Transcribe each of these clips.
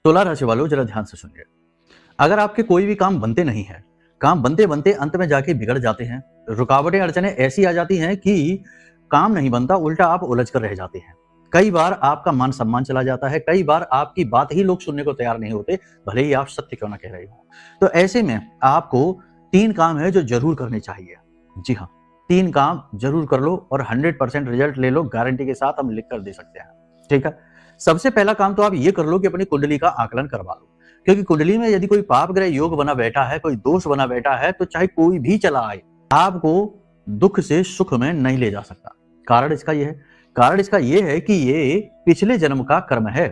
तुला राशि वालों जरा ध्यान से सुनिए। अगर आपके कोई भी काम बनते नहीं है, काम बनते बनते अंत में जाके बिगड़ जाते हैं, रुकावटें अड़चने ऐसी आ जाती हैं कि काम नहीं बनता, उल्टा आप उलझ कर रह जाते हैं। कई बार आपका मान सम्मान चला जाता है, कई बार आपकी बात ही लोग सुनने को तैयार नहीं होते, भले ही आप सत्य क्यों ना कह रहे हो। तो ऐसे में आपको 3 काम है जो जरूर करने चाहिए। जी हाँ, 3 काम जरूर कर लो और 100% रिजल्ट ले लो, गारंटी के साथ हम लिख कर दे सकते हैं। ठीक है, सबसे पहला काम तो आप ये कर लो कि अपनी कुंडली का आकलन करवा लो, क्योंकि कुंडली में यदि कोई पाप ग्रह योग बना बैठा है, कोई दोष बना बैठा है, तो चाहे कोई भी चला आए, आपको दुख से सुख में नहीं ले जा सकता। कारण इसका यह है कि ये पिछले जन्म का कर्म है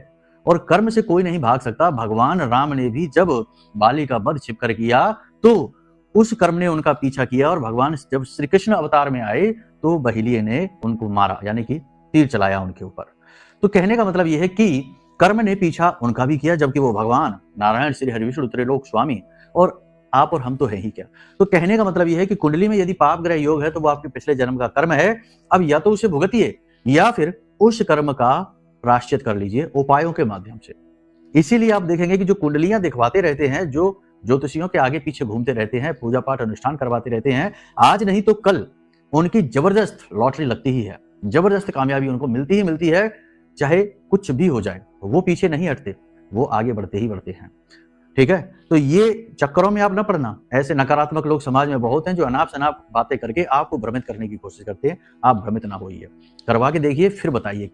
और कर्म से कोई नहीं भाग सकता। भगवान राम ने भी जब बाली का वध छिपकर किया तो उस कर्म ने उनका पीछा किया, और भगवान जब श्री कृष्ण अवतार में आए तो बहेलिये ने उनको मारा, यानी कि तीर चलाया उनके ऊपर। तो कहने का मतलब यह है कि कर्म ने पीछा उनका भी किया, जबकि वो भगवान नारायण श्री हरि विष्णु त्रिलोक स्वामी और आप और हम तो है ही क्या। तो कहने का मतलब यह है कि कुंडली में यदि पाप ग्रह योग है तो वो आपके पिछले जन्म का कर्म है। अब या तो उसे भुगतिए या फिर उस कर्म का प्रायश्चित कर लीजिए उपायों के माध्यम से। इसीलिए आप देखेंगे कि जो कुंडलियां दिखवाते रहते हैं, जो ज्योतिषियों के आगे पीछे घूमते रहते हैं, पूजा पाठ अनुष्ठान करवाते रहते हैं, आज नहीं तो कल उनकी जबरदस्त लॉटरी लगती ही है, जबरदस्त कामयाबी उनको मिलती ही मिलती है। चाहे कुछ भी हो जाए, वो पीछे नहीं हटते, वो आगे बढ़ते ही बढ़ते हैं। ठीक है, तो ये चक्करों में आप न पड़ना। ऐसे नकारात्मक लोग समाज में बहुत हैं जो अनाप शनाप बातें करके आपको भ्रमित करने की कोशिश करते हैं। आप भ्रमित ना होइए, करवा के देखिए फिर बताइए।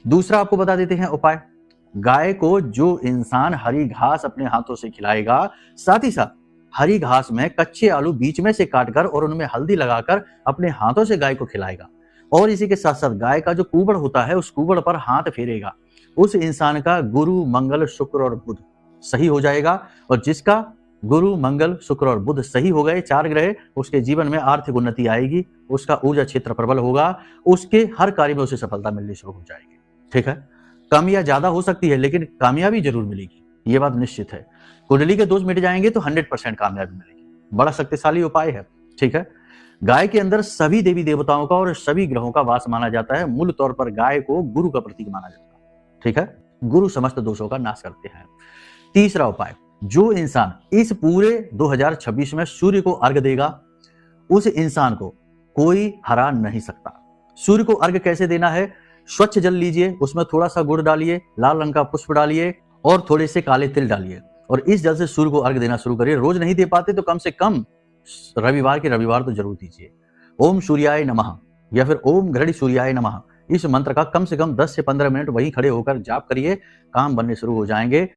दूसरा आपको बता देते हैं उपाय। गाय को जो इंसान हरी घास अपने हाथों से खिलाएगा, साथ ही साथ हरी घास में कच्चे आलू बीच में से काटकर और उनमें हल्दी लगाकर अपने हाथों से गाय को खिलाएगा, और इसी के साथ साथ गाय का जो कूबड़ होता है उस कूबड़ पर हाथ फेरेगा, उस इंसान का गुरु मंगल शुक्र और बुध सही हो जाएगा। और जिसका गुरु मंगल शुक्र और बुध सही हो गए, 4 ग्रह, उसके जीवन में आर्थिक उन्नति आएगी, उसका ऊर्जा क्षेत्र प्रबल होगा, उसके हर कार्य में उसे सफलता मिलनी शुरू हो जाएगी। ठीक है, कम या ज्यादा हो सकती है लेकिन कामयाबी जरूर मिलेगी, ये बात निश्चित है। कुंडली के दोष मिट जाएंगे तो 100% कामयाबी मिलेगी। बड़ा शक्तिशाली उपाय है। ठीक है, गाय के अंदर सभी देवी देवताओं का और सभी ग्रहों का वास माना जाता है। मूल तौर पर गाय को गुरु का प्रतीक माना जाता है। ठीक है, गुरु समस्त दोषों का नाश करते हैं। तीसरा उपाय, जो इंसान इस पूरे 2026 में सूर्य को अर्घ देगा, उस इंसान को कोई हरा नहीं सकता। सूर्य को अर्घ कैसे देना है? स्वच्छ जल लीजिए, उसमें थोड़ा सा गुड़ डालिए, लाल रंग का पुष्प डालिए और थोड़े से काले तिल डालिए, और इस जल से सूर्य को अर्घ देना शुरू करिए। रोज नहीं दे पाते तो कम से कम रविवार के रविवार तो जरूर दीजिए। ओम सूर्याय नमः या फिर ओम घृणी सूर्याय नमः, इस मंत्र का कम से कम 10 से 15 मिनट वहीं खड़े होकर जाप करिए, काम बनने शुरू हो जाएंगे।